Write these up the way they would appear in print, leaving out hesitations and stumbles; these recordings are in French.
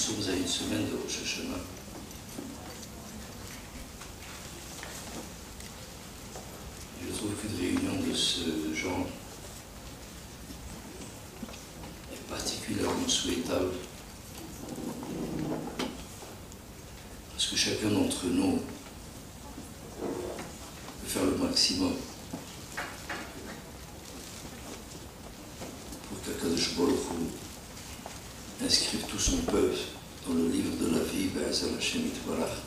sommes à une semaine de Rosh Hashanah. Je trouve qu'une réunion de ce genre est particulièrement souhaitable parce que chacun d'entre nous peut faire le maximum pour qu'Akadosh Baruch Hu inscrive tout son peuple dans le livre de la vie, Be'ezrat Hashem Yitbarach.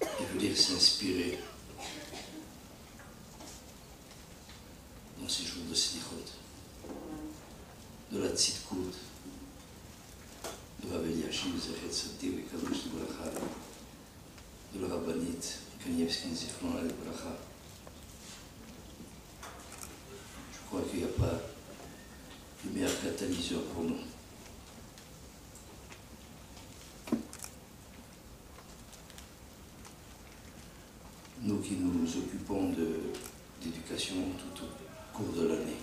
Il veut dire s'inspirer dans ces jours de Slichot, de la Tzidkout, de Rav Eliashib Zechet Tzaddik V'Kadosh Livracha, de la Rabbanit Kanievski Zichron Livracha. Je crois qu'il n'y a pas de meilleur catalyseur pour nous. Nous qui nous occupons d'éducation tout au cours de l'année.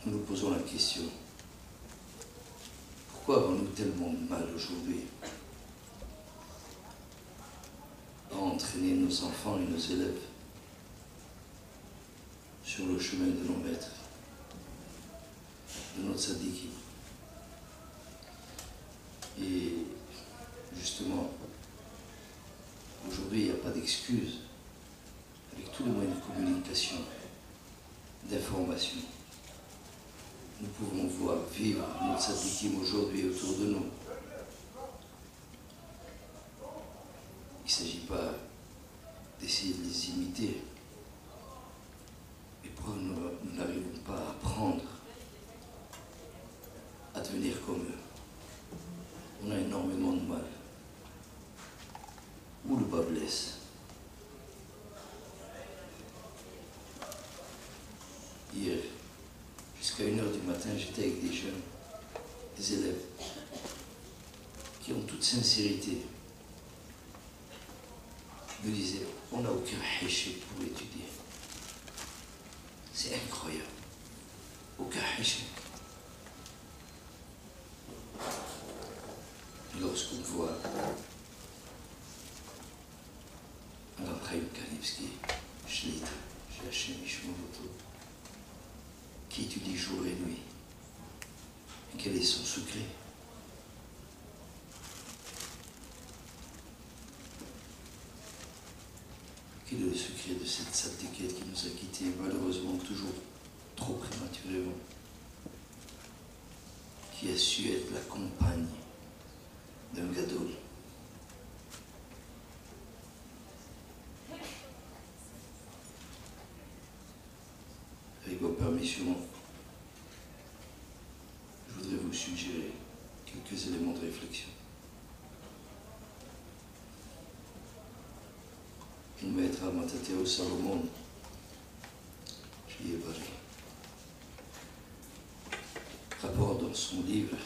Nous nous posons la question, pourquoi avons-nous tellement de mal aujourd'hui à entraîner nos enfants et nos élèves sur le chemin de nos maîtres, de notre tzaddikim? Et justement, aujourd'hui, il n'y a pas d'excuse. Avec tous les moyens de communication, d'information, nous pouvons voir vivre notre tzaddikim aujourd'hui autour de nous. Il ne s'agit pas d'essayer de les imiter. Et pourquoi nous n'arrivons pas à apprendre à devenir comme eux? On a énormément de mal. Où le bas blesse? Hier, jusqu'à 1h du matin, j'étais avec des jeunes, des élèves, qui en toute sincérité me disaient, on n'a aucun péché pour étudier. C'est incroyable. Aucun péché. Et lorsqu'on voit Rav Chaim Kanievski, Shlita, Hashem Yishmovoto, qui étudie jour et nuit, et quel est son secret? Quel est le secret de cette tzaddiket qui nous a quittés malheureusement toujours trop prématurément, qui a su être la compagne d'un gadol? Avec vos permissions, je voudrais vous suggérer quelques éléments de réflexion. Le maître Matateo Salomon, qui est vrai, rapporte dans son livre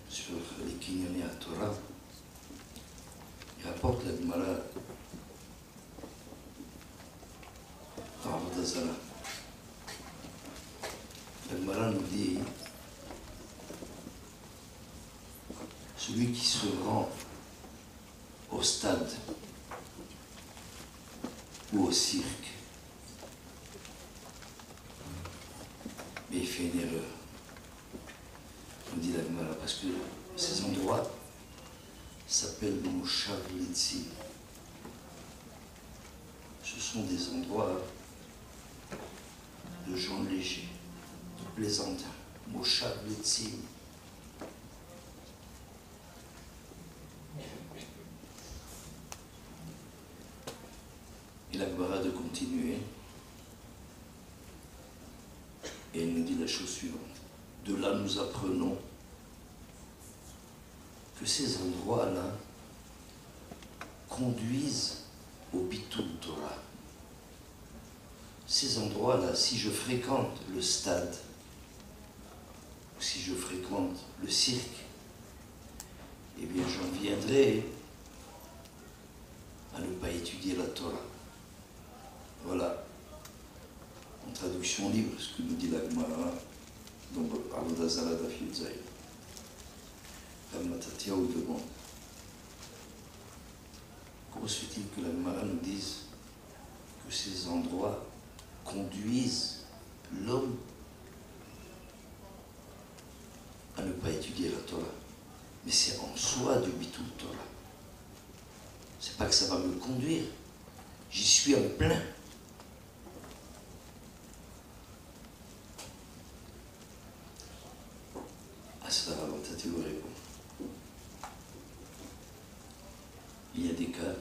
sur les Kinyané à Torah, il rapporte la Gemara dans Avodah Zarah. La Gemara nous dit, celui qui se rend au stade ou au cirque, mais il fait une erreur, nous dit la Gemara, parce que ces endroits s'appellent Moshav Litzim. Ce sont des endroits de gens légers, de plaisantins. Moshav Litzim. Et la Gemara de continuer, et elle nous dit la chose suivante. De là, nous apprenons que ces endroits-là conduisent au Bitul Torah. Ces endroits-là, si je fréquente le stade, ou si je fréquente le cirque, eh bien j'en viendrai à ne pas étudier la Torah. Voilà en traduction libre, ce que nous dit la Gemara, donc Avodah Zarah Daf Yud Zayin. Rav Matatyahu demande, comment se fait-il que la Gemara nous dise que ces endroits conduisent l'homme à ne pas étudier la Torah? Mais c'est en soi du bitul Torah. C'est pas que ça va me conduire, j'y suis en plein. À cela, Rav Matatyahu répond. Il y a des cas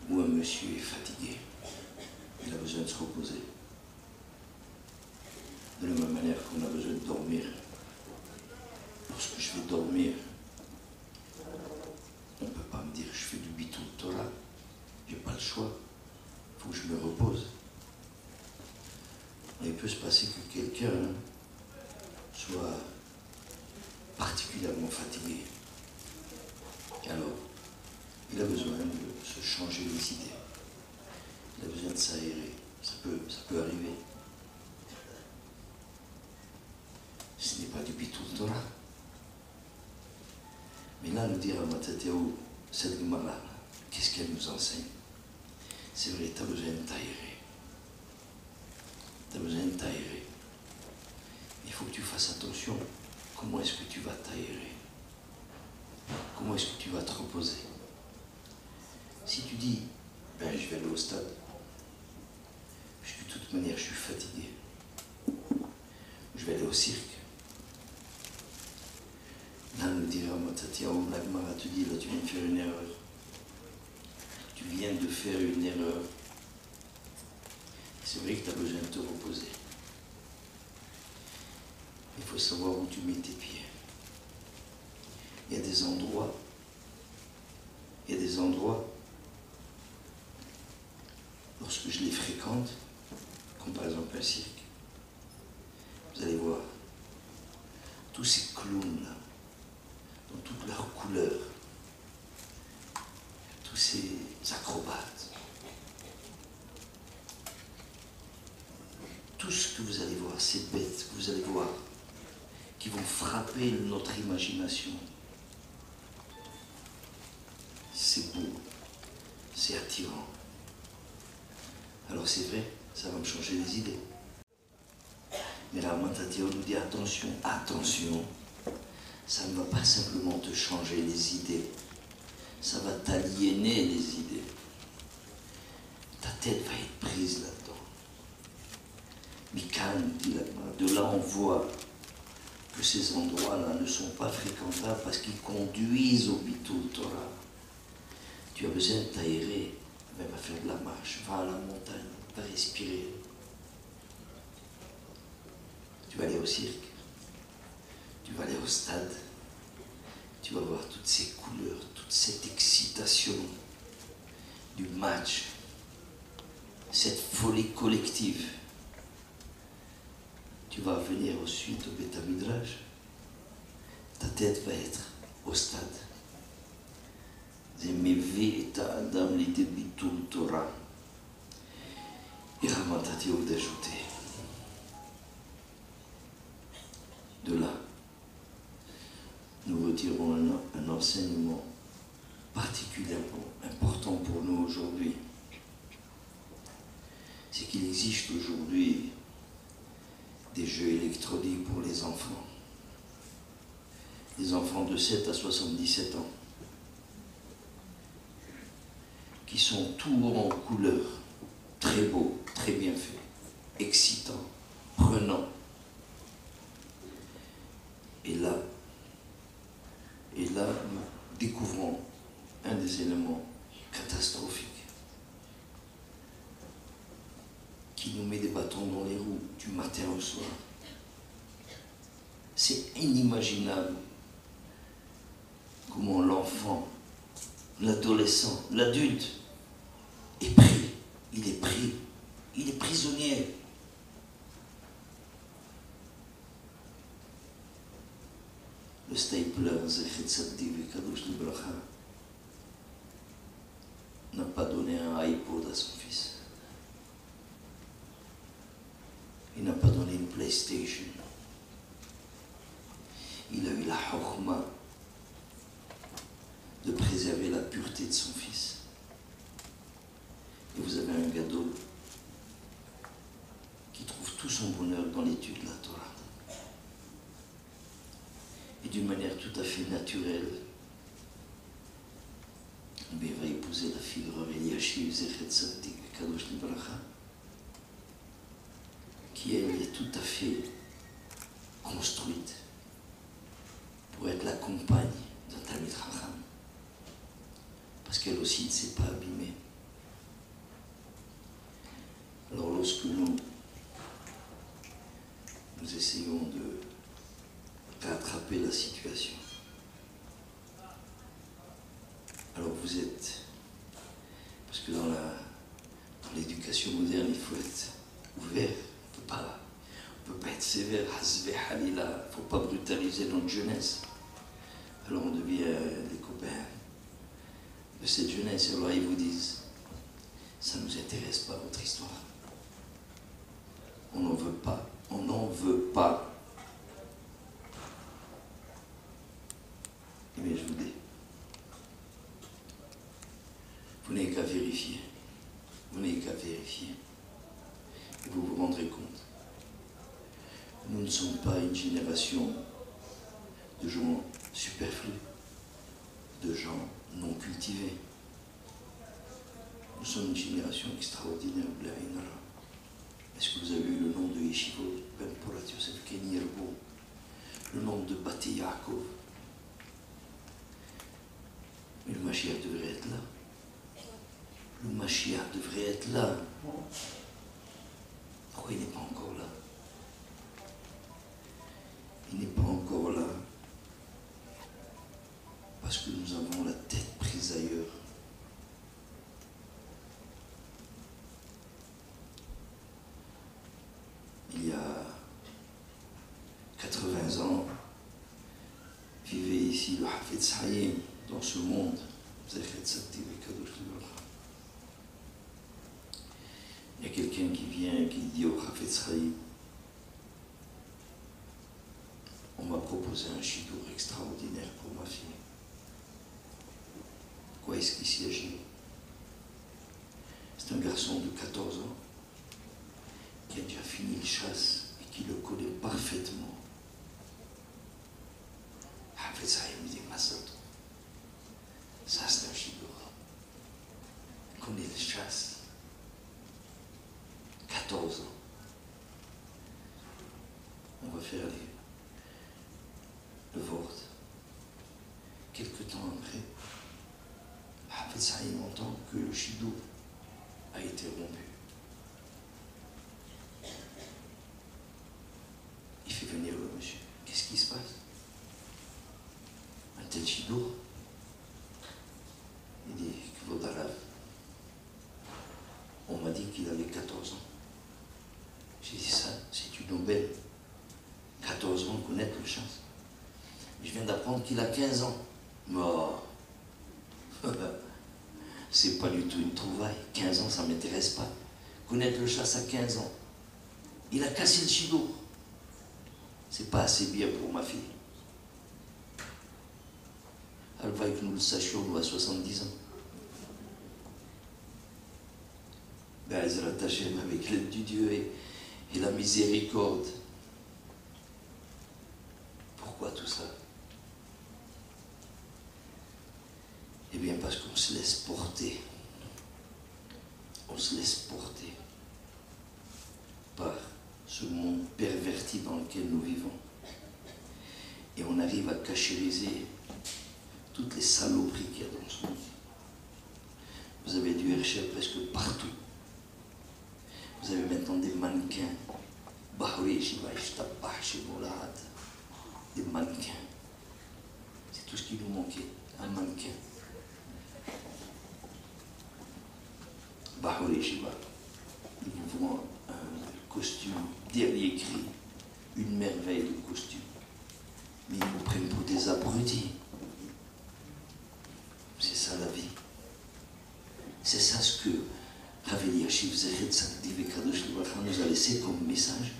où un monsieur est fatigué, il a besoin de se reposer. De la même manière qu'on a besoin de dormir. Lorsque je vais dormir, on ne peut pas me dire je fais du bitul Torah, j'ai pas le choix, il faut que je me repose. Et il peut se passer que quelqu'un soit particulièrement fatigué. Et alors, il a besoin de se changer les idées. Il a besoin de s'aérer. Ça peut arriver. Ce n'est pas du bitul Torah. Mais là, nous dire à Matatyahu, cette Gemara, qu'est-ce qu'elle nous enseigne? C'est vrai, tu as besoin de t'aérer. Tu as besoin de t'aérer. Il faut que tu fasses attention. Comment est-ce que tu vas t'aérer? Comment est-ce que tu vas te reposer? Si tu dis, je vais aller au stade, puisque de toute manière je suis fatigué, je vais aller au cirque. Là, nous dira Matatyahu, la Gemara te dit, là tu viens de faire une erreur. Tu viens de faire une erreur. C'est vrai que tu as besoin de te reposer. Il faut savoir où tu mets tes pieds. Il y a des endroits, lorsque je les fréquente, comme par exemple un cirque, vous allez voir, tous ces clowns-là, dans toutes leurs couleurs, tous ces acrobates, tout ce que vous allez voir, ces bêtes que vous allez voir, qui vont frapper notre imagination, c'est beau, c'est attirant. Alors c'est vrai, ça va me changer les idées. Mais là, Matatyahu nous dit attention, attention, ça ne va pas simplement te changer les idées, ça va t'aliéner les idées. Ta tête va être prise là-dedans. Mikan, dit là, de là on voit que ces endroits-là ne sont pas fréquentables parce qu'ils conduisent au bitul Torah. Tu as besoin de t'aérer, va faire de la marche, va à la montagne, va respirer. Tu vas aller au cirque, tu vas aller au stade, tu vas voir toutes ces couleurs, toute cette excitation du match, cette folie collective. Tu vas venir ensuite au Beth Midrash, ta tête va être au stade. Et Rav Matatyahu d'ajouter. De là, nous retirons un enseignement particulièrement important pour nous aujourd'hui. C'est qu'il existe aujourd'hui des jeux électroniques pour les enfants. Les enfants de 7 à 77 ans. Qui sont tout en couleur, très beaux, très bien faits, excitants, prenants. Et là, nous découvrons un des éléments catastrophiques qui nous met des bâtons dans les roues du matin au soir. C'est inimaginable comment l'enfant, l'adolescent, l'adulte est pris, il est prisonnier. Le stapler, Zecher Tzaddik Vekadosh Libracha, n'a pas donné un iPod à son fils. PlayStation. Il a eu la chokhma de préserver la pureté de son fils. Et vous avez un gadol qui trouve tout son bonheur dans l'étude de la Torah. Et d'une manière tout à fait naturelle, il va épouser la fille de Rav Eliashiv Zechet Tzadik Kadosh Libracha, qui elle est tout à fait construite pour être la compagne d'un Talmid Chacham, parce qu'elle aussi ne s'est pas abîmée. Alors lorsque nous essayons de rattraper la situation, alors vous êtes, parce que dans l'éducation moderne, il faut être ouvert, on ne peut pas être sévère, hasbeh halila, il ne faut pas brutaliser notre jeunesse. Alors on devient des copains de cette jeunesse, et alors ils vous disent, ça ne nous intéresse pas votre histoire. On n'en veut pas, on n'en veut pas. Eh bien je vous dis, vous n'avez qu'à vérifier. Vous n'avez qu'à vérifier. Et vous vous rendrez compte. Nous ne sommes pas une génération de gens superflus, de gens non cultivés. Nous sommes une génération extraordinaire. Est-ce que vous avez eu le nom de Yeshivot, Ben Porat Yosef Keni Erbo, le nom de Bati Yaakov? Mais le Mashiach devrait être là. Le Mashiach devrait être là. Pourquoi il n'est pas encore là? Il n'est pas encore là parce que nous avons la tête prise ailleurs. Il y a 80 ans, vivait ici le Hafetz Haïm dans ce monde. Il y a quelqu'un qui vient et qui dit au Hafetz Haïm, on m'a proposé un shidour extraordinaire pour ma fille. Quoi est-ce qu'il s'agit? C'est un garçon de 14 ans qui a déjà fini le chasse et qui le connaît parfaitement. Hafetz Haïm dit, Masato, ça c'est un shidour. Il connaît le chasse. 14 ans. On va faire le Vort. Quelque temps après, Hafetz Haïm entend que le shidour a été rompu. Il fait venir le monsieur. Qu'est-ce qui se passe? Un tel shidour? Il dit, on m'a dit qu'il avait 14 ans. J'ai dit ça, c'est une aubaine. 14 ans, connaître le chasse. Je viens d'apprendre qu'il a 15 ans. Mort. C'est pas du tout une trouvaille. 15 ans, ça ne m'intéresse pas. Connaître le chasse à 15 ans. Il a cassé le shidour. C'est pas assez bien pour ma fille. Elle va que nous le sachions, nous, à 70 ans. Be'ezrat Hashem, avec l'aide du Dieu et la miséricorde. Pourquoi tout ça? Eh bien, parce qu'on se laisse porter. On se laisse porter par ce monde perverti dans lequel nous vivons. Et on arrive à cachériser toutes les saloperies qu'il y a dans ce monde. Vous avez du Herschel presque partout. Vous avez maintenant des mannequins. Des mannequins. C'est tout ce qui nous manquait. Un mannequin. Ils vous vendent un costume dernier cri. Une merveille de costume. Mais ils nous prennent pour des abrutis. C'est ça la vie. C'est ça ce que Rav Eliashiv Zechet Tzadik Kadosh Libracha nous a laissé comme message.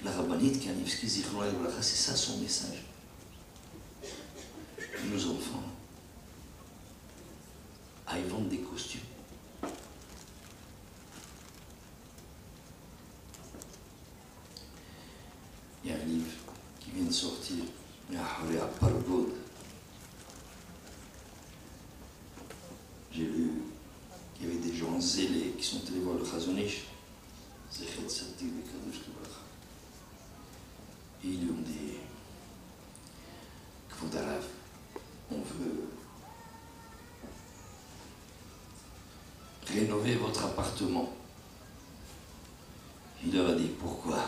La rabbinite Kanivski Zichron Livracha, c'est ça son message. Nos enfants aillent vendre des costumes. Il y a un livre qui vient de sortir, à Pargod. J'ai lu qu'il y avait des gens zélés qui sont allés voir le Chazon Ish. Et ils lui ont dit, Kvod Harav, on veut rénover votre appartement. Il leur a dit, pourquoi?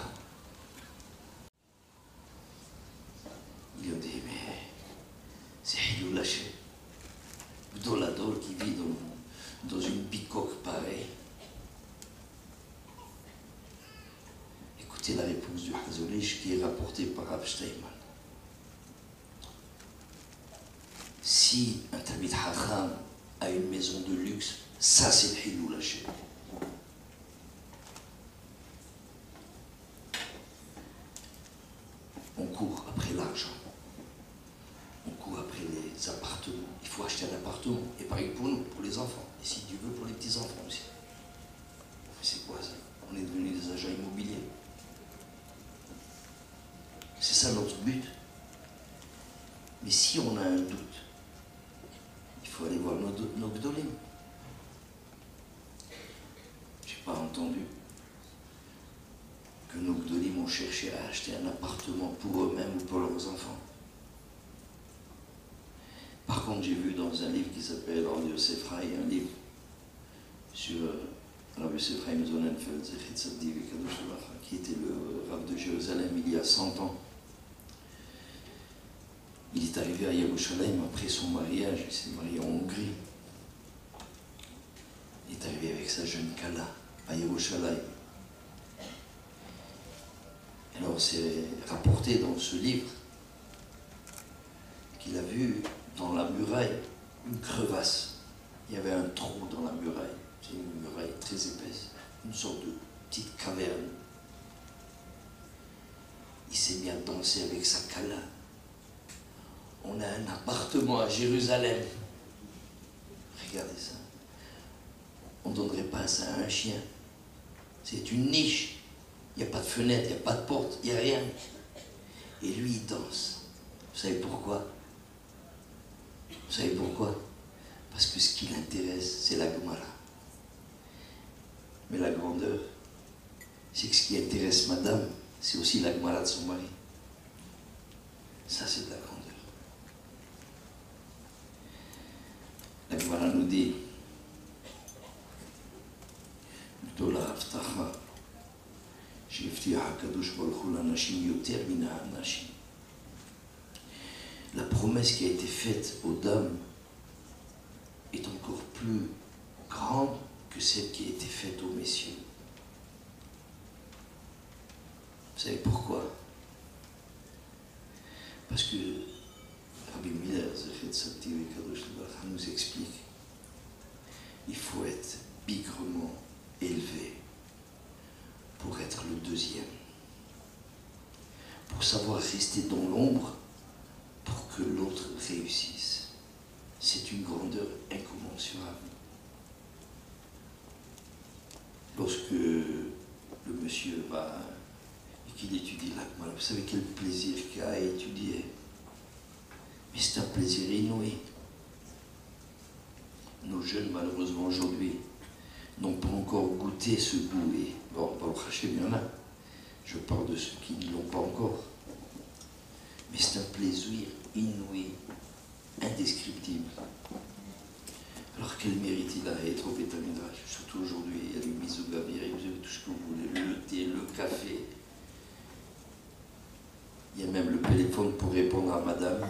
Ils lui ont dit, mais c'est Hilul Hashem. Gdolador qui vit dans une bicoque pareille. Écoutez la réponse du Chazon Ish qui est rapportée par Rav Steinman. Si un Talmid Chacham a une maison de luxe, ça c'est le Hilul Hashem. On court après l'argent. On court après les appartements. Il faut acheter un appartement. Et pareil pour nous, pour les enfants. Et si Dieu veut, pour les petits-enfants aussi. Mais c'est quoi ça? On est devenus des agents immobiliers. C'est ça notre but. Mais si on a un doute, il faut aller voir nos Gdolim. Je n'ai pas entendu que nos Gdolim ont cherché à acheter un appartement pour eux-mêmes ou pour leurs enfants. Par contre, j'ai vu dans un livre qui s'appelle Rav Yosef Chaim, un livre sur Rav Yosef Chaim Sonnenfeld, qui était le Rav de Jérusalem il y a 100 ans. Il est arrivé à Yerushalayim après son mariage, il s'est marié en Hongrie. Il est arrivé avec sa jeune Kala à Yerushalayim. Alors c'est rapporté dans ce livre qu'il a vu dans la muraille une crevasse. Il y avait un trou dans la muraille. C'est une muraille très épaisse, une sorte de petite caverne. Il s'est mis à danser avec sa Kala. On a un appartement à Jérusalem. Regardez ça. On ne donnerait pas ça à un chien. C'est une niche. Il n'y a pas de fenêtre, il n'y a pas de porte, il n'y a rien. Et lui, il danse. Vous savez pourquoi? Vous savez pourquoi? Parce que ce qui l'intéresse, c'est la Gemara. Mais la grandeur, c'est que ce qui intéresse madame, c'est aussi la Gemara de son mari. Ça, c'est de la grandeur. La Gemara nous dit Gdola Avtacha שהבטיח הקדוש ברוך הוא לאנשים יותר מן האנשים. La promesse qui a été faite aux dames est encore plus grande que celle qui a été faite aux messieurs. Vous savez pourquoi? Parce que Rabbi Miller, Zechet Tzaddik Vekadosh Livracha, nous explique il faut être bigrement élevé pour être le deuxième, pour savoir rester dans l'ombre pour que l'autre réussisse. C'est une grandeur incommensurable. Lorsque le monsieur va et qu'il étudie l'Akmala, vous savez quel plaisir qu'il a à étudier. Mais c'est un plaisir inouï. Nos jeunes, malheureusement, aujourd'hui, n'ont pas encore goûté ce goût. Et bon, Baruch Hashem, il y en a. Je parle de ceux qui ne l'ont pas encore. Mais c'est un plaisir inouï, indescriptible. Alors quel mérite il a à être au Beit HaMidrash? Surtout aujourd'hui, il y a du misogavir, vous avez tout ce que vous voulez, le thé, le café. Il y a même le téléphone pour répondre à madame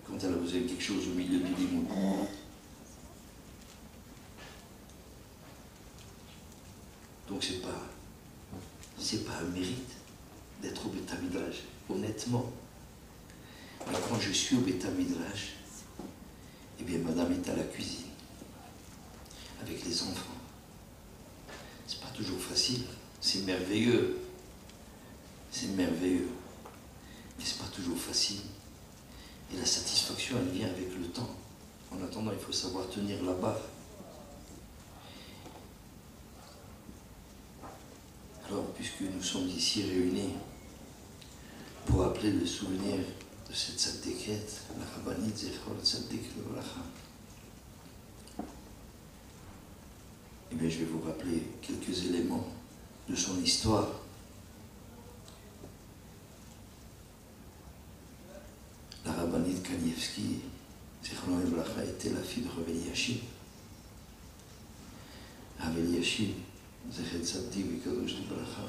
quand elle a besoin de quelque chose au milieu du limoud. Donc c'est pas un mérite d'être au Beit HaMidrash, honnêtement. Mais quand je suis au Beit HaMidrash, eh bien madame est à la cuisine, avec les enfants. C'est pas toujours facile, c'est merveilleux. c'est merveilleux, mais c'est pas toujours facile. Et la satisfaction, elle vient avec le temps. En attendant, il faut savoir tenir la barre. Alors, puisque nous sommes ici réunis pour rappeler le souvenir de cette tzaddiket, la rabbinite Zechor Tzaddik Livracha, eh bien, je vais vous rappeler quelques éléments de son histoire. La rabbinite Kanievski, Zechor Livracha, était la fille de Rav Eliashiv. Rav Eliashiv, Zecher Tzaddik V'Kadosh Livracha,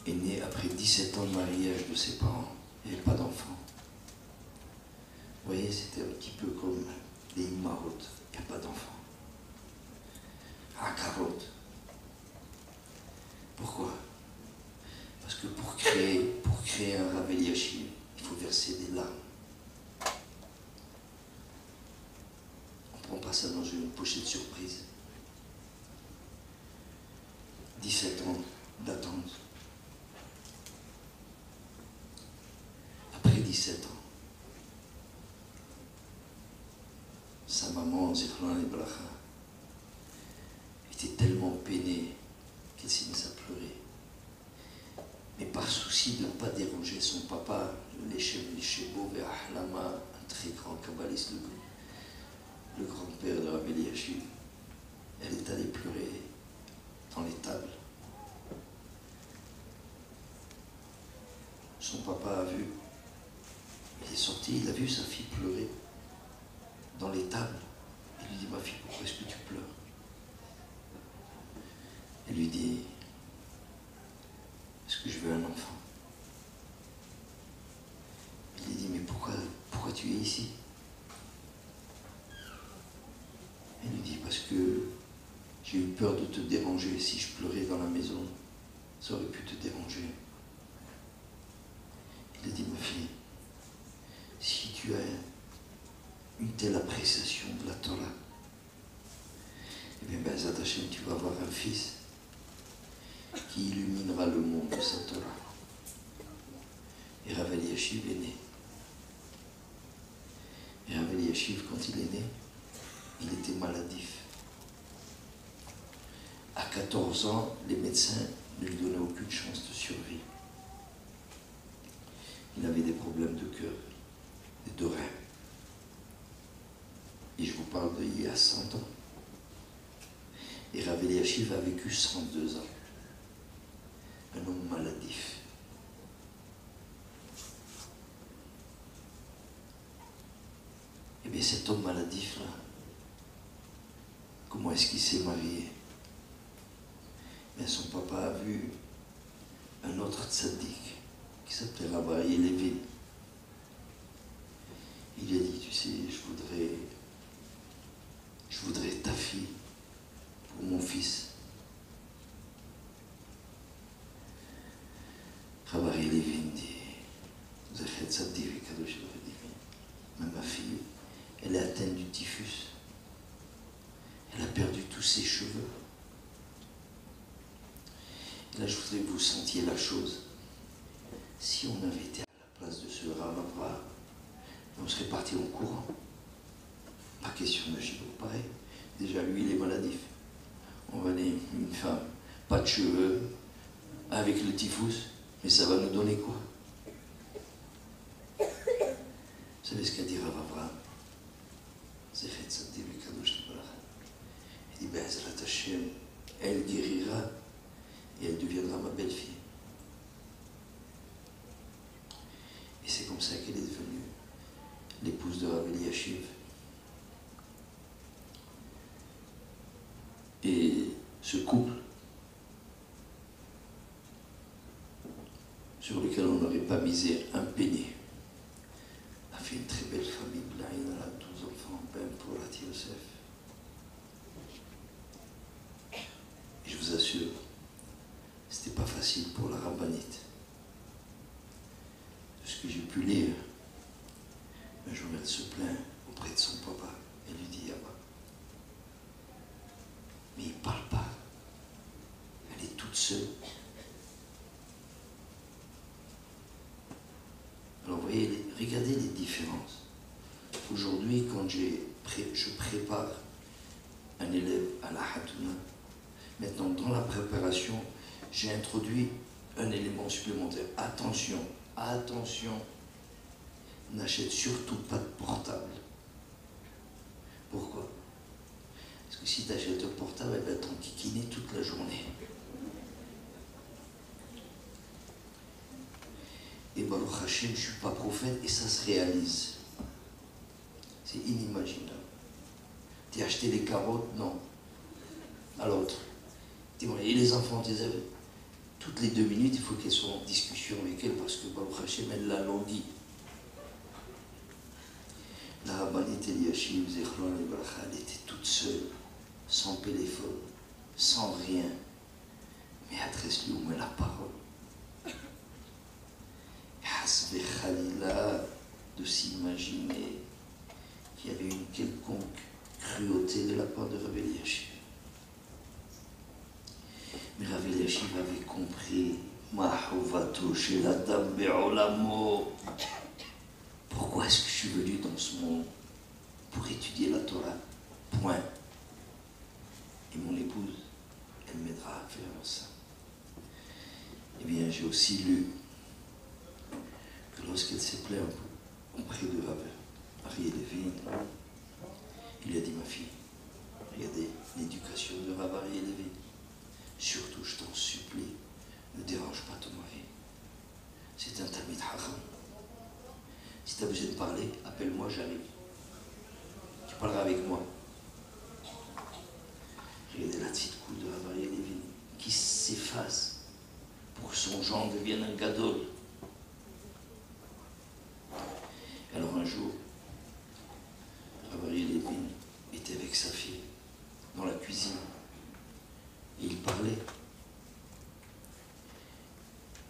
est né après 17 ans de mariage de ses parents. Il n'y avait pas d'enfant. Vous voyez, c'était un petit peu comme les Imarot. Il n'y a pas d'enfant. Akarot. Pourquoi? Parce que pour créer un Rav Eliashiv, il faut verser des larmes. On ne prend pas ça dans une pochette surprise. 17 ans d'attente. Après 17 ans, sa maman, Zechron Livracha, était tellement peinée qu'elle s'est mise à pleurer. Mais par souci de ne pas déranger son papa, le Shebo Ve'ahlama, un très grand kabbaliste, le grand-père de Rav Eliashiv, elle est allée pleurer dans les tables. Son papa a vu, il est sorti, il a vu sa fille pleurer dans les tables. Il lui dit, ma fille, pourquoi est-ce que tu pleures? Elle lui dit, est-ce que je veux un enfant? Il lui dit, mais pourquoi tu es ici? Elle lui dit, parce que j'ai eu peur de te déranger. Si je pleurais dans la maison, ça aurait pu te déranger. Il a dit, ma fille, si tu as une telle appréciation de la Torah, eh bien, Be'ezrat Hashem, tu vas avoir un fils qui illuminera le monde de sa Torah. Et Rav Eliashiv est né. Et Rav Eliashiv, quand il est né, il était maladif. À 14 ans, les médecins ne lui donnaient aucune chance de survie. Il avait des problèmes de cœur et de reins. Et je vous parle d'il y a 100 ans. Et Rav Eliashiv a vécu 102 ans. Un homme maladif. Et bien cet homme maladif-là, comment est-ce qu'il s'est marié? Bien, son papa a vu un autre tzaddik qui s'appelait Rav Aryeh Levin. Il a dit, tu sais, je voudrais ta fille pour mon fils. Rav Aryeh Levin dit, Zecher Tzaddik V'Kadosh Livracha, mais ma fille, elle est atteinte du typhus. Elle a perdu tous ses cheveux. Et là, je voudrais que vous sentiez la chose. Si on avait été à la place de ce Rav Avraham, on serait parti en courant. Pas question d'un chibou pareil. Déjà, lui, il est maladif. On va aller une femme, pas de cheveux, avec le typhus, mais ça va nous donner quoi? Vous savez ce qu'a dit Rav Avraham? Zecher Tzaddik V'Kadosh Livracha. Il dit, Be'ezrat Hashem, elle guérira et elle deviendra ma belle-fille. Et c'est comme ça qu'elle est devenue l'épouse de Rav Eliashiv. Et ce couple, sur lequel on n'aurait pas misé un penny, a fait une très belle famille. Elle a 12 enfants, Ben pour la Yosef. Et je vous assure, c'était pas facile pour la rabbinite. De ce que j'ai pu lire, un jour elle se plaint auprès de son papa. Elle lui dit, Abba, mais il parle pas. Elle est toute seule. regardez les différences. Aujourd'hui, quand je prépare un élève à la Hatouna, maintenant dans la préparation, j'ai introduit un élément supplémentaire. Attention, attention, n'achète surtout pas de portable. Pourquoi? Parce que si tu achètes un portable, elle va t'enquiquiner toute la journée. Et Baruch Hashem, je ne suis pas prophète et ça se réalise. C'est inimaginable. Tu as acheté les carottes? Non. À l'autre. Et les enfants, toutes les 2 minutes, il faut qu'elles soient en discussion avec elles parce que Baruch Hashem, elle l'a dit. La rabbinite Eliashiv, Zichron et Bracha, elle était toute seule, sans téléphone, sans rien. Mais adresse-lui au moins la parole. Hasbe Khalila, de s'imaginer qu'il y avait une quelconque cruauté de la part de Rabbi Eliashiv. Mais Rabbi Eliashiv avait compris Mahuvato chez la dame Be'olamo. Pourquoi est-ce que je suis venu dans ce monde? Pour étudier la Torah. Point. Et mon épouse, elle m'aidera à faire ça. Eh bien, j'ai aussi lu que lorsqu'elle s'est plainte auprès de Rabbi Arié Levin, il a dit, ma fille, regardez l'éducation de Rabbi Arié Levin. Surtout, je t'en supplie, ne dérange pas ton mari. C'est un Talmid Chacham. Si tu as besoin de parler, appelle-moi, j'arrive. Tu parleras avec moi. Regardez la petite coup de Rabbi Arié Levin qui s'efface pour que son genre devienne un gadol. Alors un jour, Rabbi Arié Levin était avec sa fille dans la cuisine et il parlait.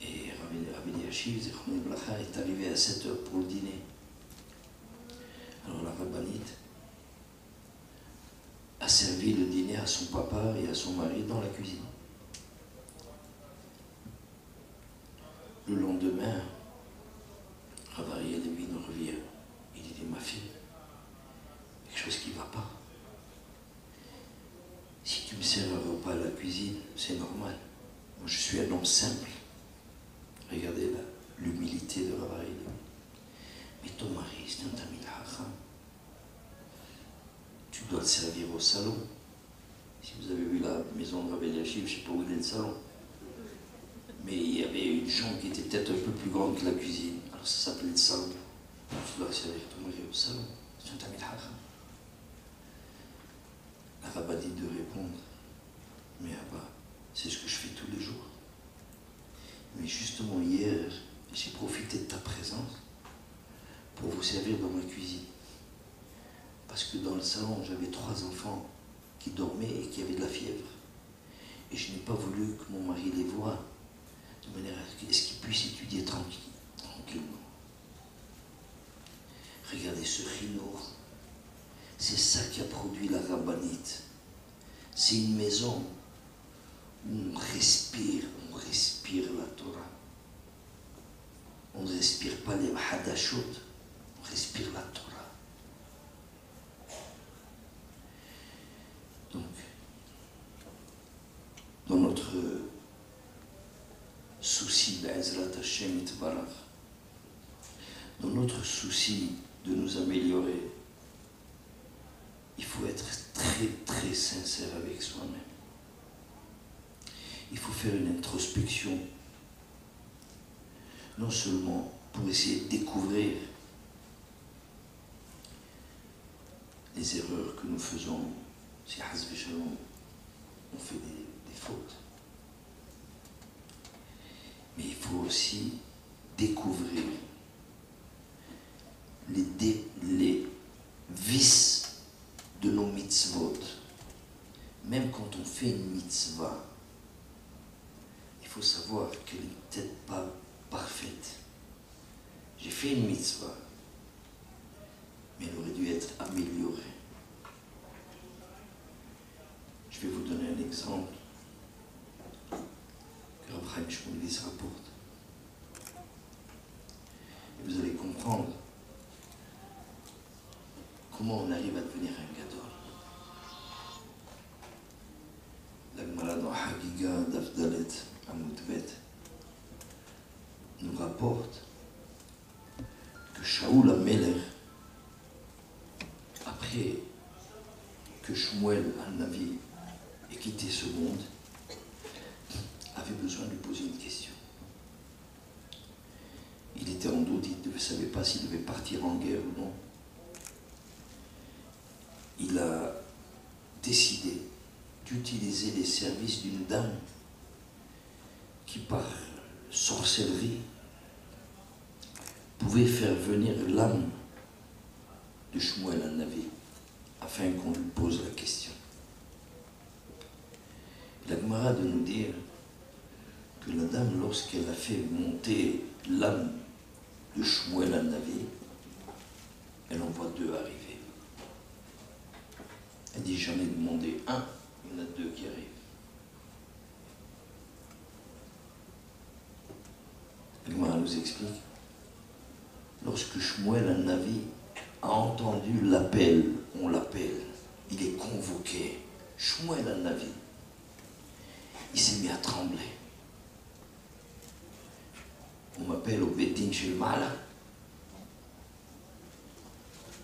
Et Rabbi Eliashiv, Zichron Bracha, est arrivé à 7 heures pour le dîner. Alors la rabbinite a servi le dîner à son papa et à son mari dans la cuisine. Le lendemain, Rabbi Arié Levin revient. Il dit, ma fille, quelque chose qui ne va pas. Si tu me sers un repas à la cuisine, c'est normal. Moi, je suis un homme simple. Regardez là, l'humilité de Rabbi Arié Levin. Mais ton mari, c'est un Talmid Chacham. Tu dois le servir au salon. Si vous avez vu la maison de Rabbi Eliashiv, je ne sais pas où est le salon. Mais il y avait une chambre qui était peut-être un peu plus grande que la cuisine. Alors ça s'appelait le salon. Tu dois servir ton mari au salon. C'est un Talmid Chacham. La rabbinite de répondre, mais Abba, c'est ce que je fais tous les jours. Mais justement hier, j'ai profité de ta présence pour vous servir dans ma cuisine. Parce que dans le salon, j'avais 3 enfants qui dormaient et qui avaient de la fièvre. Et je n'ai pas voulu que mon mari les voie, de manière à ce qu'ils puissent étudier tranquillement. Regardez ce chinour. C'est ça qui a produit la rabbinite. C'est une maison où on respire la Torah. On ne respire pas les hadashot, on respire la Torah. Donc, dans notre souci d'Ezrat Hashem Itbarach, dans notre souci de nous améliorer, il faut être très très sincère avec soi-même. Il faut faire une introspection, non seulement pour essayer de découvrir les erreurs que nous faisons, si Hazve Shalom, on fait des fautes, mais il faut aussi découvrir les vices de nos mitzvot. Même quand on fait une mitzvah, il faut savoir qu'elle n'est peut-être pas parfaite. J'ai fait une mitzvah, mais elle aurait dû être améliorée. Je vais vous donner un exemple que Rav Chaim Shmulevitz rapporte. vous allez comprendre comment on arrive à devenir un gadol. La Gemara dans Hagiga d'Afdalet Amoudbet nous rapporte que Shaoul HaMelech, après que Shmuel Al-Navi ait quitté ce monde, avait besoin de lui poser une question. Il était en doute, il ne savait pas s'il devait partir en guerre ou non. Il a décidé d'utiliser les services d'une dame qui, par sorcellerie, pouvait faire venir l'âme de Shmuel Al-Navi afin qu'on lui pose la question. La Gemara de nous dire que la dame, lorsqu'elle a fait monter l'âme de Shmuel Al-Navi, elle en voit deux arriver. Elle dit, j'en ai demandé un, il y en a deux qui arrivent. La Gemara nous explique, lorsque Shmuel Al-Navi a entendu l'appel, on l'appelle, il est convoqué, Shmuel Al-Navi, il s'est mis à trembler. On m'appelle au Beddin chez le Mala.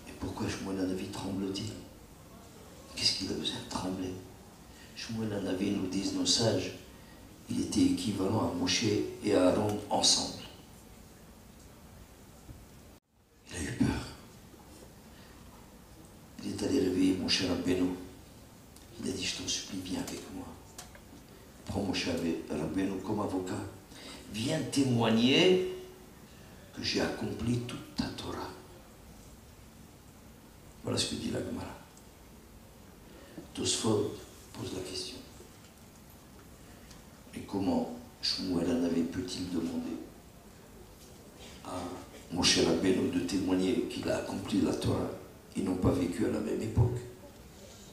Et pourquoi Shmuel Al-Navi tremble-t-il? Qu'est-ce qu'il a besoin de trembler? Shmuel Al-Navi, nous disent nos sages, il était équivalent à Moshe et à Aaron ensemble. Il a eu peur. Il est allé réveiller Moshe Rabbeinu. Il a dit, je t'en supplie, viens avec moi. Prends Moshe Rabbeinu comme avocat. Viens témoigner que j'ai accompli toute ta Torah. Voilà ce que dit la Gemara. Tosfot pose la question. Et comment Shmuel Al-Navi peut-il demander à Moshe Rabbeinu de témoigner qu'il a accompli la Torah? Ils n'ont pas vécu à la même époque.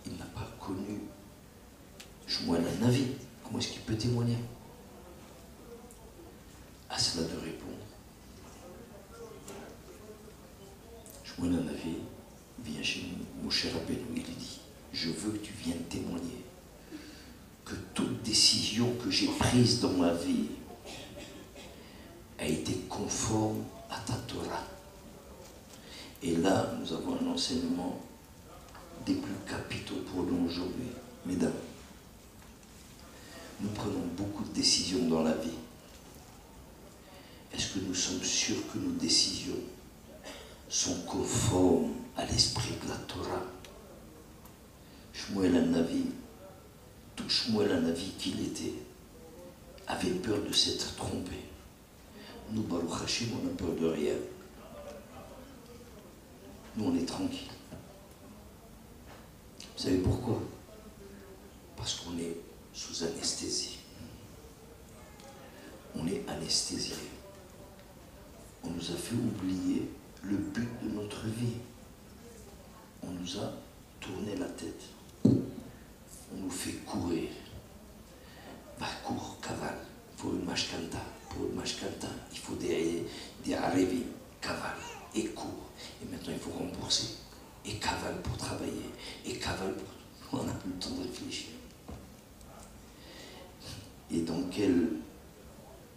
Il n'a pas connu Shmuel Al-Navi. Comment est-ce qu'il peut témoigner? À cela de répondre. Shmuel Al-Navi vient chez Moshe Rabbeinu, il lui dit, je veux que tu viennes témoigner que toute décision que j'ai prise dans ma vie a été conforme à ta Torah. Et là, nous avons un enseignement des plus capitaux pour nous aujourd'hui. Mesdames, nous prenons beaucoup de décisions dans la vie. Est-ce que nous sommes sûrs que nos décisions sont conformes à l'esprit de la Torah? Shmuel Al-Navi, tout Shmuel Al-Navi qu'il était, avait peur de s'être trompé. Nous, Baruch Hashem, on n'a peur de rien. Nous, on est tranquille. Vous savez pourquoi? Parce qu'on est sous anesthésie. On est anesthésié. On nous a fait oublier le but de notre vie. On nous a tourné la tête. On nous fait courir. Bah, cours, cavale. Il faut une mashkanta. Pour une mashkanta, il faut des arevi. Cavale et cours. Et maintenant, il faut rembourser. Et cavale pour travailler. Et cavale pour... On n'a plus le temps de réfléchir. Et dans quel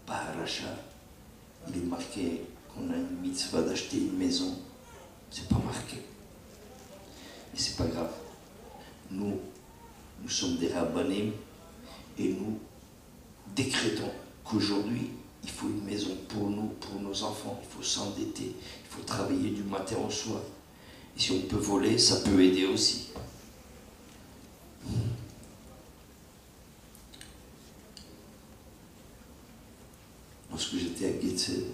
paracha il est marqué qu'on a une mitzvah d'acheter une maison? C'est pas marqué. Mais c'est pas grave. Nous sommes des rabbanim et nous décrétons qu'aujourd'hui, il faut une maison pour nous, pour nos enfants. Il faut s'endetter, il faut travailler du matin au soir. Et si on peut voler, ça peut aider aussi. Lorsque j'étais à Guetzed,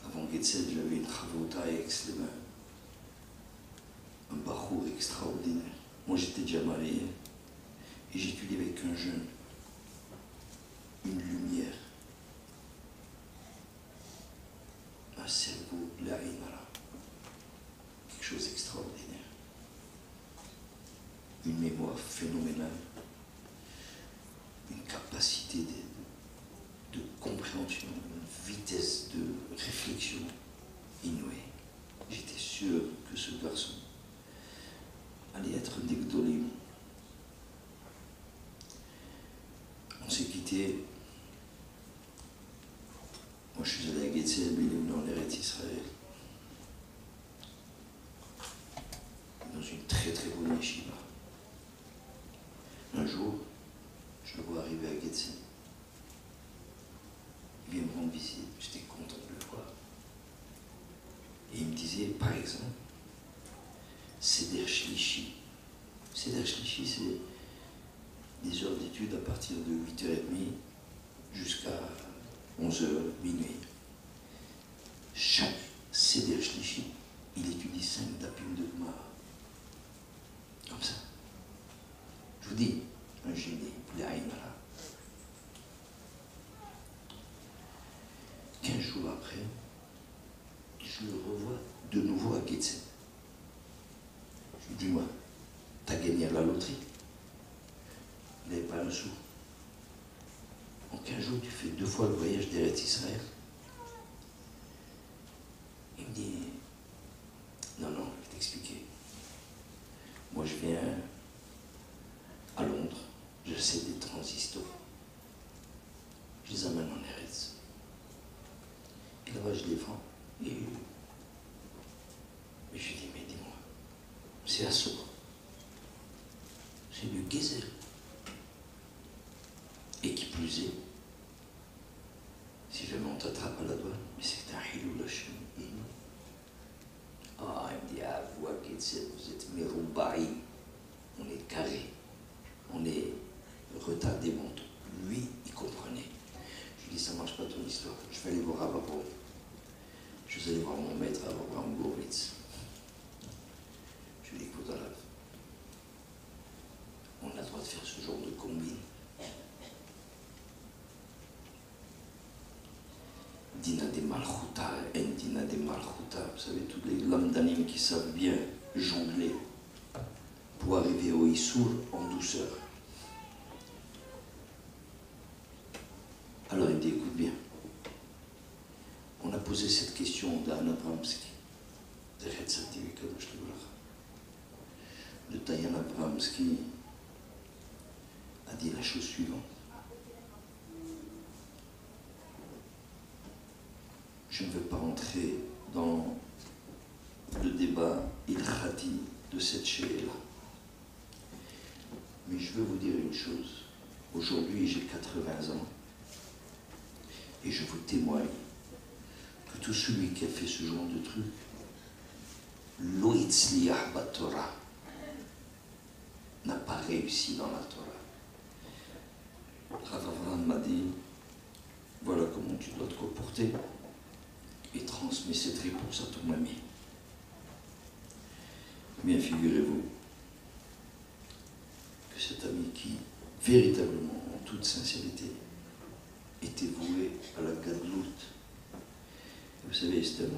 avant Guetzed, j'avais une chavota à Aix-les-Bains, un bachour extraordinaire. Moi, j'étais déjà marié et j'étudiais avec un jeune, une lumière, un cerveau, la Inara, quelque chose d'extraordinaire. Une mémoire phénoménale. capacité de compréhension, une vitesse de réflexion inouïe. J'étais sûr que ce garçon allait être un des Gdolim. On s'est quitté. Moi, je suis allé à Getzem, il est venu en Eretz Israël. Dans une très très bonne yeshiva. Un jour, je le vois arriver à Getzem. Il vient me rendre visite, j'étais content de le voir. Et il me disait, par exemple, Seder Shlishi. Seder Shlishi, c'est des heures d'études à partir de 8h30 jusqu'à 11h, minuit. Chaque Seder Shlishi, il étudie 5 dapim de Gemara. Comme ça. Je vous dis, un génie, il a rien là. 15 jours après, je le revois de nouveau à Getzem. Je lui dis, dis-moi, t'as gagné à la loterie? Il n'avait pas un sou. En 15 jours, tu fais 2 fois le voyage d'Eretz Israël. Il me dit, non, je vais t'expliquer. Moi, je viens à Londres, je sais des transistors. Je les amène en Eretz. Et là-bas, je les vends. Et je lui dis, mais dis-moi, c'est Assour. C'est du Gezel. Et qui plus est, si jamais on t'attrape à la douane, mais c'est un Hilul Hashem. Ah, il me dit, ah, vous à Getzem, vous êtes Meroubaï. On est carré. On est retardé menton. Lui, il comprenait. Je lui dis, ça ne marche pas ton histoire. Je vais aller voir Avabo. Je vais aller voir mon maître, Abraham Goritz. Je lui dis, écoute, Alav, on a le droit de faire ce genre de combine. Dina de Malchuta, en Dina de Malchuta. Vous savez, toutes les lames d'anime qui savent bien jongler pour arriver au Issour en douceur. Alors il me dit, écoute bien, on a posé cette question d'Anna Abramski, de Retzativika Moshlevach. Le Dayan Abramski a dit la chose suivante. Je ne veux pas entrer dans le débat ilkhati de cette chérie-là. Mais je veux vous dire une chose. Aujourd'hui, j'ai 80 ans. Et je vous témoigne que tout celui qui a fait ce genre de truc, lo itzliach baTorah, n'a pas réussi dans la Torah. Rav Avraham m'a dit, voilà comment tu dois te comporter, et transmets cette réponse à ton ami. Bien, figurez-vous que cet ami qui, véritablement, en toute sincérité, était voué à la gadlout. Vous savez, c'est un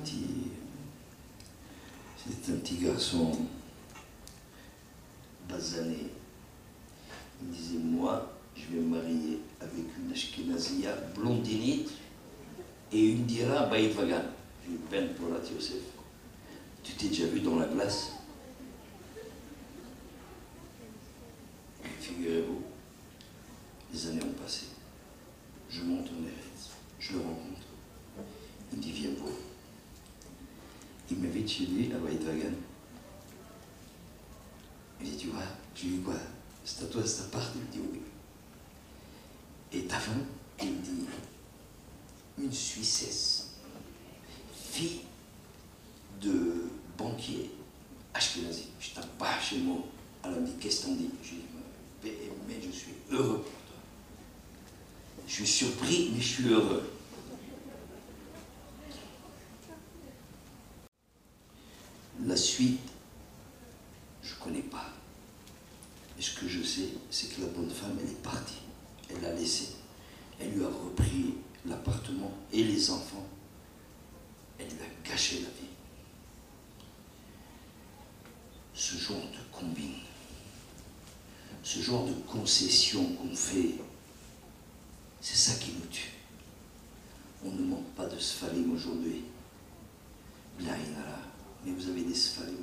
petit garçon basané. Il me disait, moi, je vais me marier avec une Ashkenazia blondinite et une dira Baït Vagan. J'ai eu peine pour la Yosef. Tu t'es déjà vu dans la glace? Figurez-vous, les années ont passé. Je monte en Eretz, je le rencontre. Il me dit, viens voir. Il m'invite chez lui à Baït Vagan. Il dit, tu vois, je lui dis quoi? C'est à toi, c'est à part? Il me dit oui. Et ta femme? Il me dit, une Suissesse, fille de banquier ashkénazi. Je tape pas chez moi. Elle me dit, qu'est-ce que t'en dis? Je lui dis, mais je suis heureux pour toi. Je suis surpris, mais je suis heureux. La suite, je ne connais pas. Et ce que je sais, c'est que la bonne femme, elle est partie. Elle l'a laissé. Elle lui a repris l'appartement et les enfants. Elle lui a gâché la vie. Ce genre de combine, ce genre de concession qu'on fait C'est ça qui nous tue. On ne manque pas de Sfarim aujourd'hui. Mais vous avez des Sfarim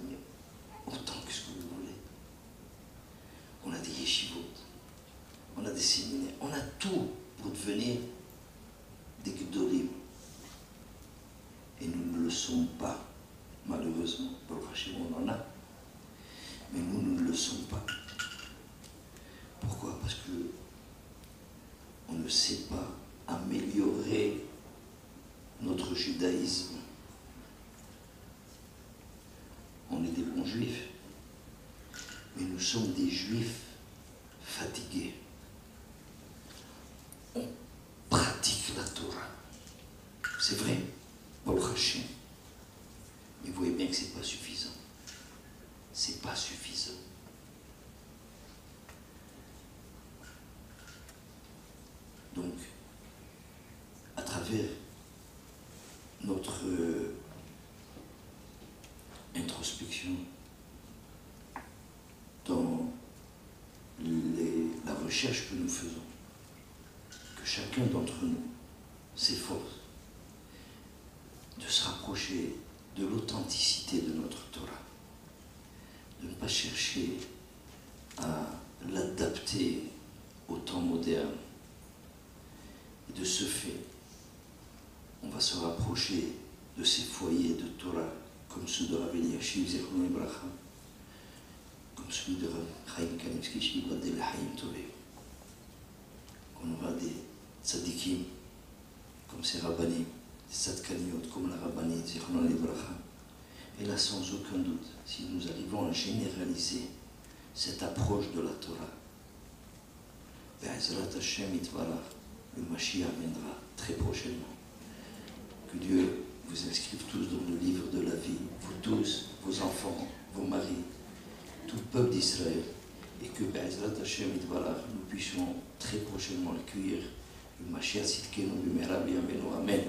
autant que ce que vous voulez. On a des yeshivot, on a des séminaires, on a tout pour devenir des gdolim. Et nous ne le sommes pas, malheureusement. On en a, mais nous ne le sommes pas. Pourquoi? Parce que on ne sait pas améliorer notre judaïsme. On est des bons juifs, mais nous sommes des juifs fatigués. On pratique la Torah. C'est vrai, Baruch Hashem. Mais vous voyez bien que ce n'est pas suffisant. C'est pas suffisant. Donc, à travers notre introspection dans la recherche que nous faisons, que chacun d'entre nous s'efforce de se rapprocher de l'authenticité de notre Torah, de ne pas chercher à l'adapter au temps moderne. Et de ce fait, on va se rapprocher de ces foyers de Torah, comme ceux de Rav Eliashiv Zichrono Livracha, comme celui de Rav Chaim Kanievski, Shibadel Chaim Tovim. On aura des tzadikim, comme ces rabbanim, des tzadkaniot, comme la rabbinite Zichrono Livracha. Et là, sans aucun doute, si nous arrivons à généraliser cette approche de la Torah, Be'ezrat Hashem Yitbarach, le Mashiach viendra très prochainement. Que Dieu vous inscrive tous dans le livre de la vie, vous tous, vos enfants, vos maris, tout le peuple d'Israël, et que Be'ezrat Hashem Yitbarach, nous puissions très prochainement accueillir le Mashiach Tzidkenu B'mehera B'yameinu. Amen.